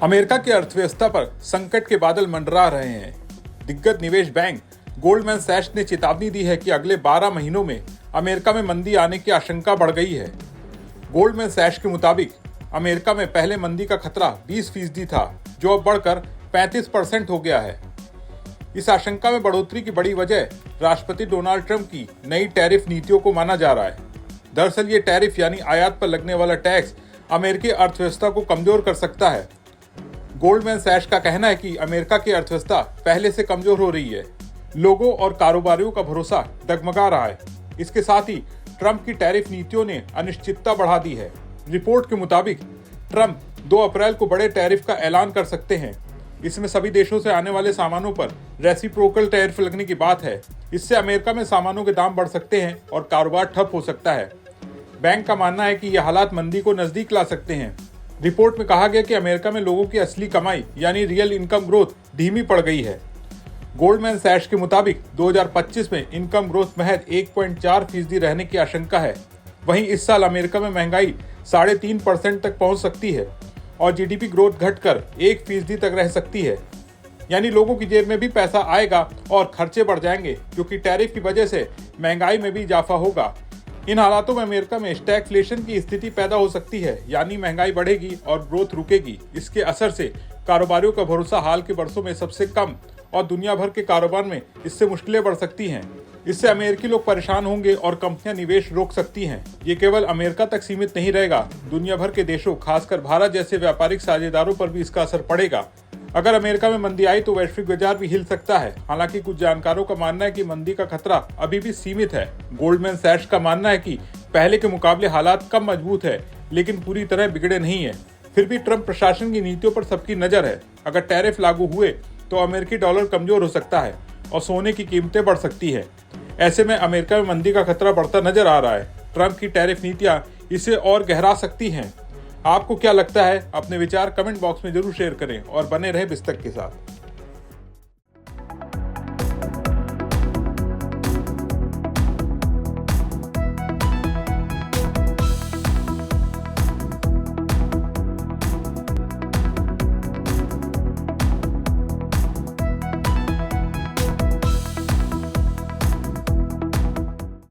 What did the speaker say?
America की अर्थव्यवस्था पर संकट के बादल मंडरा रहे हैं। दिग्गज निवेश बैंक गोल्डमैन सैच्स ने चेतावनी दी है कि अगले 12 महीनों में अमेरिका में मंदी आने की आशंका बढ़ गई है। गोल्डमैन सैच्स के मुताबिक अमेरिका में पहले मंदी का खतरा 20% था, जो अब बढ़कर 35% हो गया है। इस आशंका में बढ़ोतरी की बड़ी वजह राष्ट्रपति डोनाल्ड ट्रंप की नई टैरिफ नीतियों को माना जा रहा है। दरअसल ये टैरिफ यानी आयात पर लगने वाला टैक्स अमेरिकी अर्थव्यवस्था को कमजोर कर सकता है। गोल्डमैन सैच्स का कहना है कि अमेरिका की अर्थव्यवस्था पहले से कमजोर हो रही है। लोगों और कारोबारियों का भरोसा डगमगा रहा है। इसके साथ ही ट्रंप की टैरिफ नीतियों ने अनिश्चितता बढ़ा दी है। रिपोर्ट के मुताबिक ट्रंप 2 अप्रैल को बड़े टैरिफ का ऐलान कर सकते हैं। इसमें सभी देशों से आने वाले सामानों पर रेसिप्रोकल टैरिफ लगने की बात है। इससे अमेरिका में सामानों के दाम बढ़ सकते हैं और कारोबार ठप हो सकता है। बैंक का मानना है कि यह हालात मंदी को नजदीक ला सकते हैं। रिपोर्ट में कहा गया कि अमेरिका में लोगों की असली कमाई यानी रियल इनकम ग्रोथ धीमी पड़ गई है। गोल्डमैन सैच्स के मुताबिक 2025 में इनकम ग्रोथ महज 1.4% रहने की आशंका है। वहीं इस साल अमेरिका में महंगाई 3.5% तक पहुंच सकती है और जीडीपी ग्रोथ घटकर 1% तक रह सकती है। यानी लोगों की जेब में भी पैसा आएगा और खर्चे बढ़ जाएंगे, क्योंकि टैरिफ की वजह से महंगाई में भी इजाफा होगा। इन हालातों में अमेरिका में स्टैगफ्लेशन की स्थिति पैदा हो सकती है, यानी महंगाई बढ़ेगी और ग्रोथ रुकेगी। इसके असर से कारोबारियों का भरोसा हाल के वर्षों में सबसे कम और दुनिया भर के कारोबार में इससे मुश्किलें बढ़ सकती हैं। इससे अमेरिकी लोग परेशान होंगे और कंपनियां निवेश रोक सकती हैं। ये केवल अमेरिका तक सीमित नहीं रहेगा, दुनिया भर के देशों खासकर भारत जैसे व्यापारिक साझेदारों पर भी इसका असर पड़ेगा। अगर अमेरिका में मंदी आई तो वैश्विक बाजार भी हिल सकता है। हालांकि कुछ जानकारों का मानना है कि मंदी का खतरा अभी भी सीमित है। गोल्डमैन सैच्स का मानना है कि पहले के मुकाबले हालात कम मजबूत है, लेकिन पूरी तरह बिगड़े नहीं है। फिर भी ट्रंप प्रशासन की नीतियों पर सबकी नजर है। अगर टैरिफ लागू हुए तो अमेरिकी डॉलर कमजोर हो सकता है और सोने की कीमतें बढ़ सकती है। ऐसे में अमेरिका में मंदी का खतरा बढ़ता नजर आ रहा है। ट्रंप की टैरिफ नीतियां इसे और गहरा सकती हैं। आपको क्या लगता है? अपने विचार कमेंट बॉक्स में जरूर शेयर करें और बने रहे बिस्तक के साथ।